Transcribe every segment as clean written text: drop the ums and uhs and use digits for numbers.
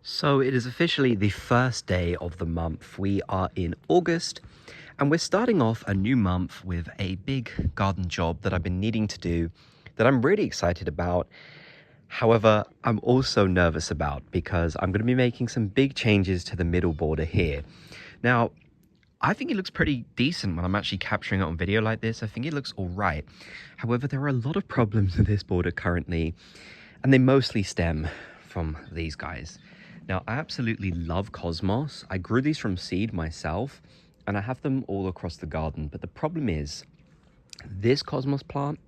So it is officially the first day of the month. We are in August and we're starting off a new month with a big garden job that I've been needing to do that I'm really excited about. However, I'm also nervous about because I'm going to be making some big changes to the middle border here. Now, I think it looks pretty decent when I'm actually capturing it on video like this. I think it looks all right. However, there are a lot of problems with this border currently, and they mostly stem from these guys. Now, I absolutely love Cosmos. I grew these from seed myself, and I have them all across the garden. But the problem is, this Cosmos plant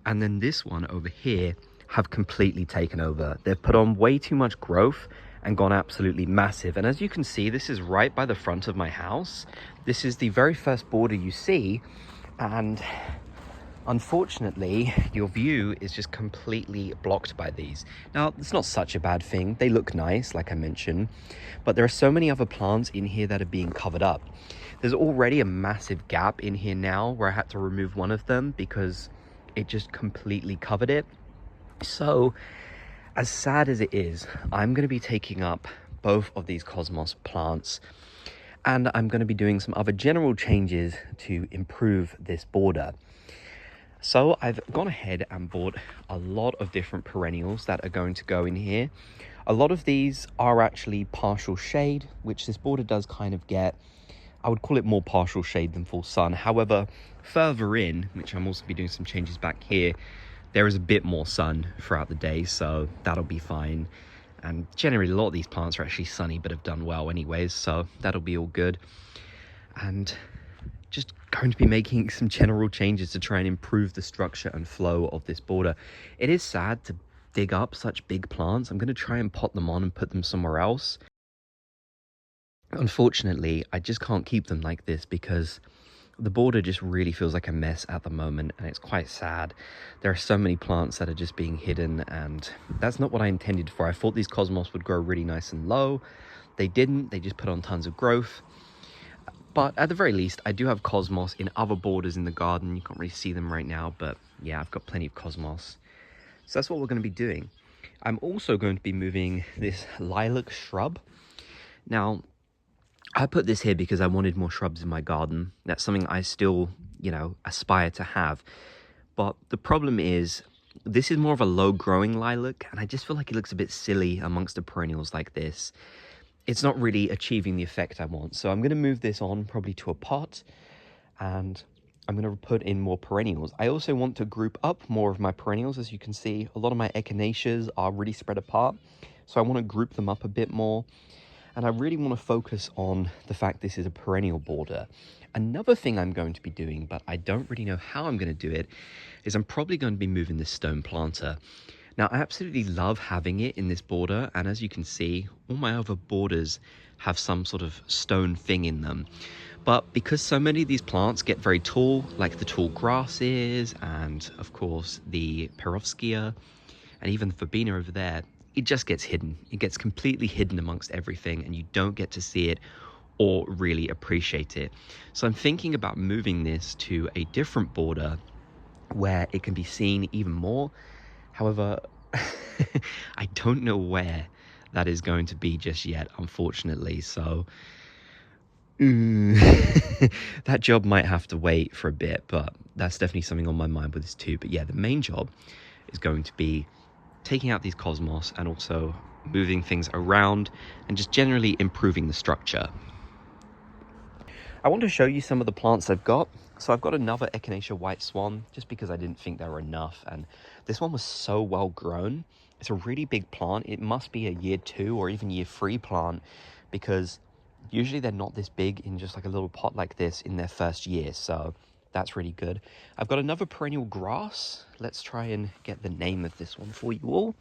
and then this one over here have completely taken over. They've put on way too much growth and gone absolutely massive. And as you can see, this is right by the front of my house. This is the very first border you see, and unfortunately, your view is just completely blocked by these. Now, it's not such a bad thing. They look nice, like I mentioned, but there are so many other plants in here that are being covered up. There's already a massive gap in here now where I had to remove one of them because it just completely covered it. So, as sad as it is, I'm going to be taking up both of these Cosmos plants, and I'm going to be doing some other general changes to improve this border. So I've gone ahead and bought a lot of different perennials that are going to go in here. A lot of these are actually partial shade, which this border does kind of get. I would call it more partial shade than full sun. However, further in, which I'm also be doing some changes back here, there is a bit more sun throughout the day, so that'll be fine. And generally, a lot of these plants are actually sunny, but have done well anyways, so that'll be all good. And just going to be making some general changes to try and improve the structure and flow of this border. It is sad to dig up such big plants. I'm going to try and pot them on and put them somewhere else. Unfortunately, I just can't keep them like this because the border just really feels like a mess at the moment, and it's quite sad. There are so many plants that are just being hidden, and that's not what I intended for. I thought these Cosmos would grow really nice and low. They didn't. They just put on tons of growth. But at the very least, I do have Cosmos in other borders in the garden. You can't really see them right now, but yeah, I've got plenty of Cosmos. So that's what we're going to be doing. I'm also going to be moving this lilac shrub. Now, I put this here because I wanted more shrubs in my garden. That's something I still, aspire to have. But the problem is, this is more of a low-growing lilac, and I just feel like it looks a bit silly amongst the perennials like this. It's not really achieving the effect I want. So I'm going to move this on probably to a pot, and I'm going to put in more perennials. I also want to group up more of my perennials. As you can see, a lot of my echinaceas are really spread apart, so I want to group them up a bit more. And I really want to focus on the fact this is a perennial border. Another thing I'm going to be doing, but I don't really know how I'm going to do it, is I'm probably going to be moving this stone planter. Now, I absolutely love having it in this border, and as you can see, all my other borders have some sort of stone thing in them. But because so many of these plants get very tall, like the tall grasses, and of course the perovskia, and even the verbena over there, it just gets hidden. It gets completely hidden amongst everything, and you don't get to see it or really appreciate it. So I'm thinking about moving this to a different border where it can be seen even more. However, I don't know where that is going to be just yet, unfortunately. So that job might have to wait for a bit, but that's definitely something on my mind with this too. But yeah, the main job is going to be taking out these Cosmos and also moving things around and just generally improving the structure. I want to show you some of the plants I've got. So I've got another Echinacea White Swan, just because I didn't think there were enough. And this one was so well grown. It's a really big plant. It must be a year 2 or even year 3 plant, because usually they're not this big in just like a little pot like this in their first year. So that's really good. I've got another perennial grass. Let's try and get the name of this one for you all.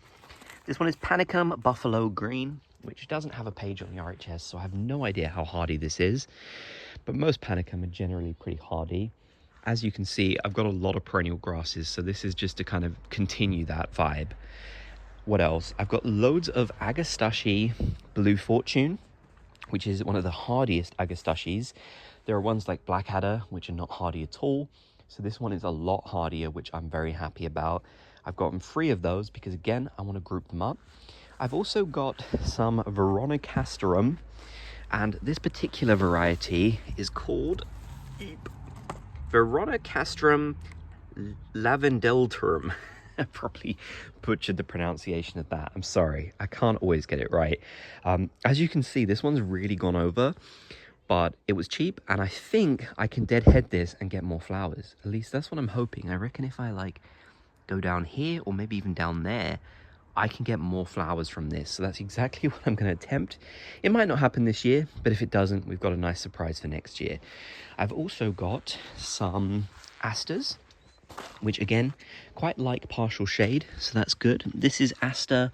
This one is Panicum Buffalo Green, which doesn't have a page on the RHS, so I have no idea how hardy this is. But most Panicum are generally pretty hardy. As you can see, I've got a lot of perennial grasses, so this is just to kind of continue that vibe. What else? I've got loads of Agastache Blue Fortune, which is one of the hardiest Agastaches. There are ones like Blackadder, which are not hardy at all. So this one is a lot hardier, which I'm very happy about. I've gotten 3 of those because, again, I want to group them up. I've also got some Veronicasterum, and this particular variety is called Veronicasterum lavendelterum. I probably butchered the pronunciation of that. I'm sorry, I can't always get it right. As you can see, this one's really gone over, but it was cheap, and I think I can deadhead this and get more flowers. At least that's what I'm hoping. I reckon if I like go down here, or maybe even down there, I can get more flowers from this. So that's exactly what I'm going to attempt. It might not happen this year, but if it doesn't, we've got a nice surprise for next year. I've also got some asters, which again, quite like partial shade, so that's good. This is Aster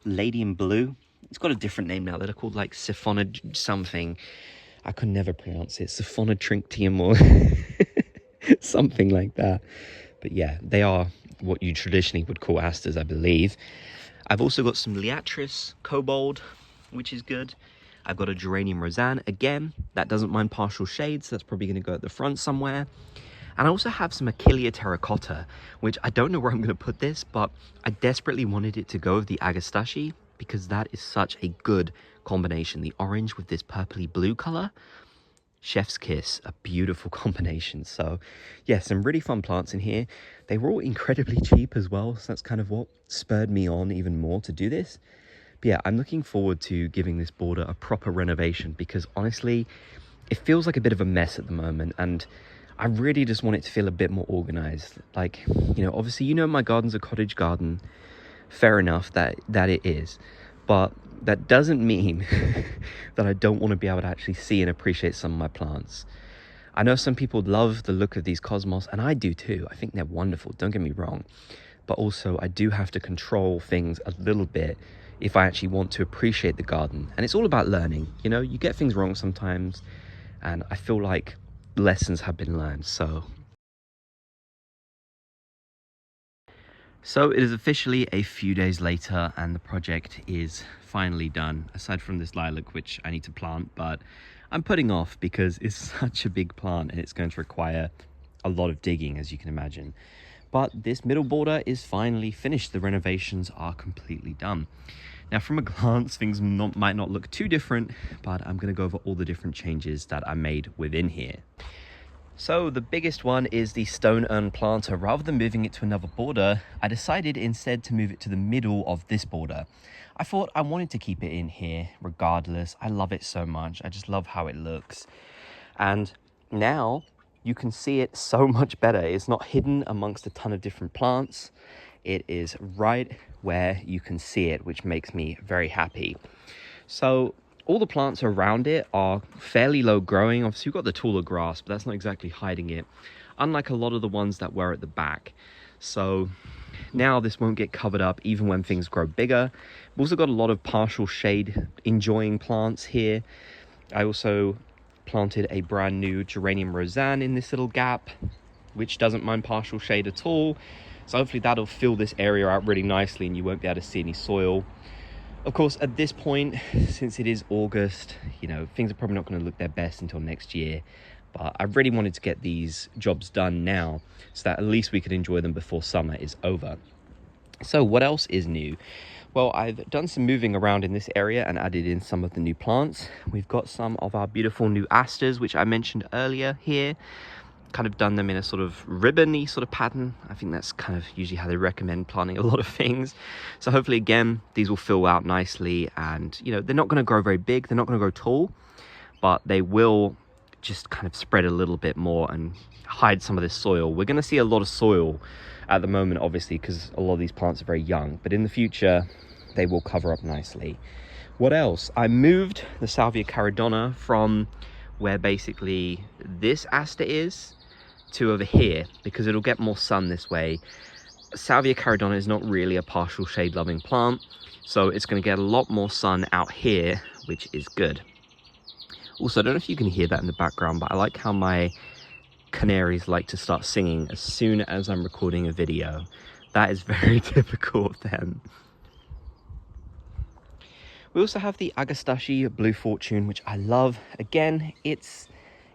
Lady in Blue. It's got a different name now. They're called like Siphonid something. I could never pronounce it. Siphonitrinctium or something like that. But yeah, they are what you traditionally would call asters, I believe. I've also got some Liatris Kobold, which is good. I've got a Geranium Roseanne. Again, that doesn't mind partial shades, so that's probably going to go at the front somewhere. And I also have some Achillea Terracotta, which I don't know where I'm going to put this, but I desperately wanted it to go with the Agastache because that is such a good combination. The orange with this purpley blue color. Chef's kiss, a beautiful combination. So yeah, some really fun plants in here. They were all incredibly cheap as well, so that's kind of what spurred me on even more to do this. But yeah, I'm looking forward to giving this border a proper renovation because honestly, it feels like a bit of a mess at the moment, and I really just want it to feel a bit more organized. Like, you know, obviously, you know, my garden's a cottage garden. Fair enough that it is, but that doesn't mean that I don't want to be able to actually see and appreciate some of my plants. I know some people love the look of these cosmos, and I do too. I think they're wonderful, don't get me wrong. But also, I do have to control things a little bit if I actually want to appreciate the garden. And it's all about learning. You know, you get things wrong sometimes, and I feel like lessons have been learned. So it is officially a few days later, and the project is finally done, aside from this lilac, which I need to plant, but I'm putting off because it's such a big plant and it's going to require a lot of digging, as you can imagine. But this middle border is finally finished. The renovations are completely done. Now, from a glance, things might not look too different, but I'm going to go over all the different changes that I made within here. So the biggest one is the stone urn planter. Rather than moving it to another border, I decided instead to move it to the middle of this border. I thought I wanted to keep it in here regardless. I love it so much. I just love how it looks. And now you can see it so much better. It's not hidden amongst a ton of different plants. It is right where you can see it, which makes me very happy. So all the plants around it are fairly low growing. Obviously, you've got the taller grass, but that's not exactly hiding it, unlike a lot of the ones that were at the back. So now this won't get covered up even when things grow bigger. We've also got a lot of partial shade enjoying plants here. I also planted a brand new Geranium Roseanne in this little gap, which doesn't mind partial shade at all. So hopefully that'll fill this area out really nicely and you won't be able to see any soil. Of course, at this point, since it is August, you know, things are probably not going to look their best until next year. But I really wanted to get these jobs done now so that at least we could enjoy them before summer is over. So what else is new? Well, I've done some moving around in this area and added in some of the new plants. We've got some of our beautiful new asters, which I mentioned earlier here. Kind of done them in a sort of ribbon-y sort of pattern. I think that's kind of usually how they recommend planting a lot of things. So hopefully, again, these will fill out nicely, and you know, they're not going to grow very big, they're not going to grow tall, but they will just kind of spread a little bit more and hide some of this soil. We're going to see a lot of soil at the moment, obviously, because a lot of these plants are very young, but in the future they will cover up nicely. What else? I moved the Salvia caridona from where basically this aster is to over here because it'll get more sun this way. Salvia caridona is not really a partial shade loving plant, so it's going to get a lot more sun out here, which is good. Also, I don't know if you can hear that in the background, but I like how my canaries like to start singing as soon as I'm recording a video. That is very typical of them. We also have the Agastache Blue Fortune, which I love. Again, it's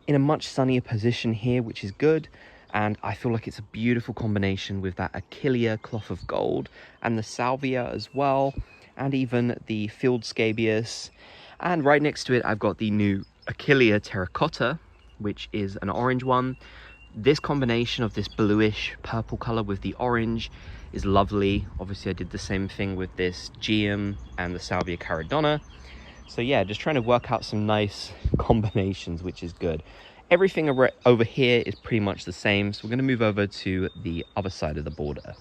in a much sunnier position here, which is good. And I feel like it's a beautiful combination with that Achillea Cloth of Gold and the Salvia as well. and even the field scabious. And right next to it, I've got the new Achillea terracotta, which is an orange one. This combination of this bluish purple color with the orange is lovely. Obviously, I did the same thing with this Geum and the Salvia caradonna. So yeah, just trying to work out some nice combinations, which is good. Everything over here is pretty much the same, so we're going to move over to the other side of the border.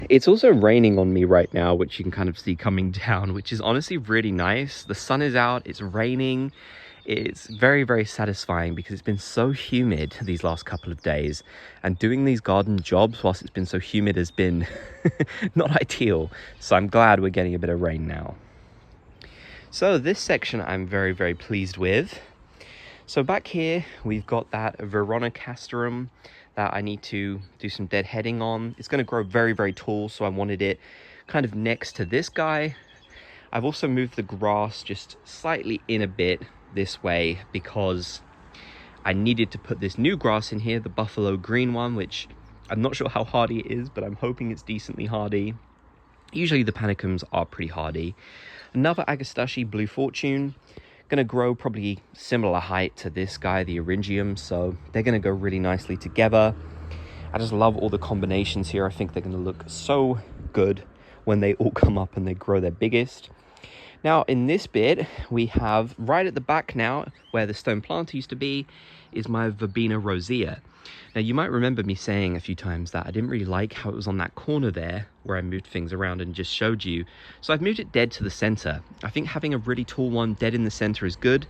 It's also raining on me right now, which you can kind of see coming down, which is honestly really nice. The sun is out, it's raining. It's very, very satisfying because it's been so humid these last couple of days, and doing these garden jobs whilst it's been so humid has been not ideal. So I'm glad we're getting a bit of rain now. So this section I'm very, very pleased with. So back here, we've got that Veronicastrum that I need to do some deadheading on. It's going to grow very, very tall, so I wanted it kind of next to this guy. I've also moved the grass just slightly in a bit this way because I needed to put this new grass in here, the buffalo green one, which I'm not sure how hardy it is, but I'm hoping it's decently hardy. Usually the panicums are pretty hardy. Another Agastache Blue Fortune, gonna grow probably similar height to this guy, the Eryngium, so they're gonna go really nicely together. I just love all the combinations here. I think they're gonna look so good when they all come up and they grow their biggest. Now in this bit, we have right at the back now, where the stone planter used to be, is my Verbena rosea. Now you might remember me saying a few times that I didn't really like how it was on that corner there, where I moved things around and just showed you. So I've moved it dead to the center. I think having a really tall one dead in the center is good.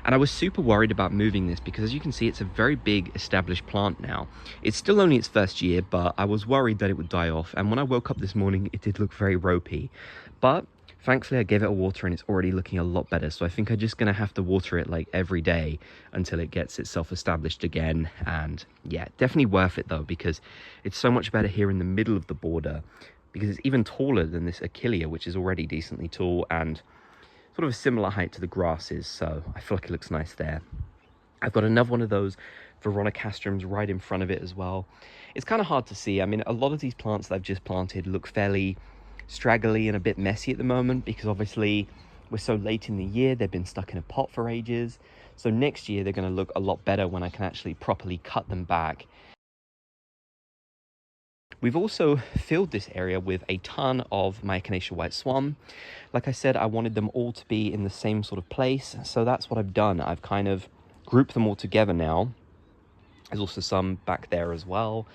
And I was super worried about moving this because, as you can see, it's a very big established plant now. It's still only its first year, but I was worried that it would die off. And when I woke up this morning, it did look very ropey. But thankfully, I gave it a water and it's already looking a lot better. So I think I'm just going to have to water it like every day until it gets itself established again. And yeah, definitely worth it though, because it's so much better here in the middle of the border, because it's even taller than this Achillea, which is already decently tall and sort of a similar height to the grasses. So I feel like it looks nice there. I've got another one of those Veronicastrums right in front of it as well. It's kind of hard to see. I mean, a lot of these plants that I've just planted look fairly straggly and a bit messy at the moment because obviously we're so late in the year. They've been stuck in a pot for ages. So next year they're going to look a lot better when I can actually properly cut them back. We've also filled this area with a ton of my Echinacea White Swan. Like I said, I wanted them all to be in the same sort of place, so that's what I've done. I've kind of grouped them all together now. There's also some back there as well.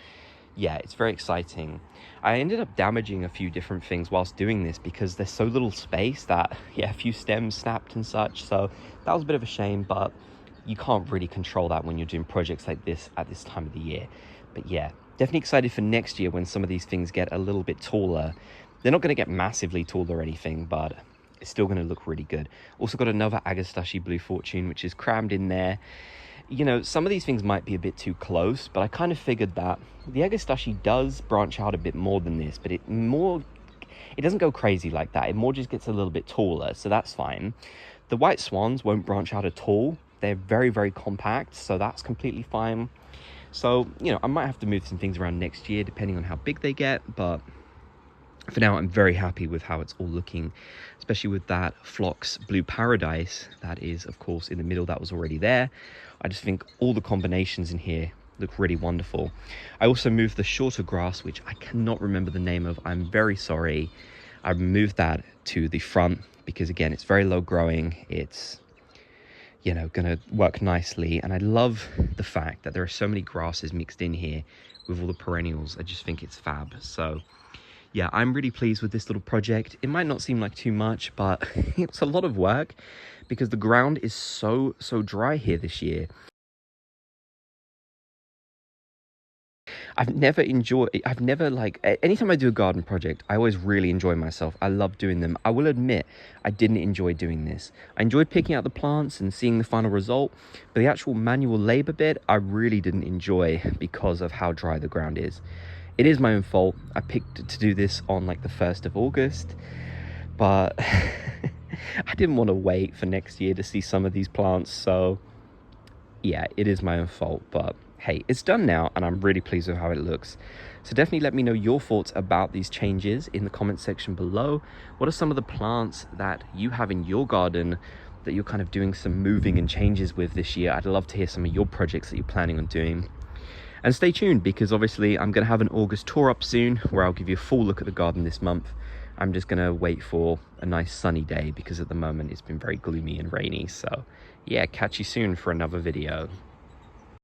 Yeah, it's very exciting. I ended up damaging a few different things whilst doing this because there's so little space that, yeah, a few stems snapped and such, so that was a bit of a shame, but you can't really control that when you're doing projects like this at this time of the year. But yeah, definitely excited for next year when some of these things get a little bit taller. They're not going to get massively tall or anything, but it's still going to look really good. Also got another Agastache Blue Fortune, which is crammed in there. You know, some of these things might be a bit too close, but I kind of figured that the Agastache does branch out a bit more than this, but it doesn't go crazy like that. It more just gets a little bit taller, so that's fine. The White Swans won't branch out at all. They're very, very compact, so that's completely fine. So, you know, I might have to move some things around next year depending on how big they get, but for now I'm very happy with how it's all looking, especially with that Phlox Blue Paradise that is, of course, in the middle that was already there. I just think all the combinations in here look really wonderful. I also moved the shorter grass, which I cannot remember the name of. I'm very sorry. I moved that to the front because, again, it's very low growing. It's, you know, gonna work nicely, and I love the fact that there are so many grasses mixed in here with all the perennials. I just think it's fab. So yeah, I'm really pleased with this little project. It might not seem like too much, but it's a lot of work because the ground is so dry here this year. Anytime I do a garden project, I always really enjoy myself. I love doing them. I will admit, I didn't enjoy doing this. I enjoyed picking out the plants and seeing the final result, but the actual manual labor bit, I really didn't enjoy because of how dry the ground is. It is my own fault. I picked to do this on like the 1st of August, but I didn't want to wait for next year to see some of these plants. So yeah, it is my own fault, but hey, it's done now and I'm really pleased with how it looks. So definitely let me know your thoughts about these changes in the comment section below. What are some of the plants that you have in your garden that you're kind of doing some moving and changes with this year? I'd love to hear some of your projects that you're planning on doing. And stay tuned, because obviously I'm going to have an August tour up soon where I'll give you a full look at the garden this month. I'm just going to wait for a nice sunny day because at the moment it's been very gloomy and rainy. So yeah, catch you soon for another video.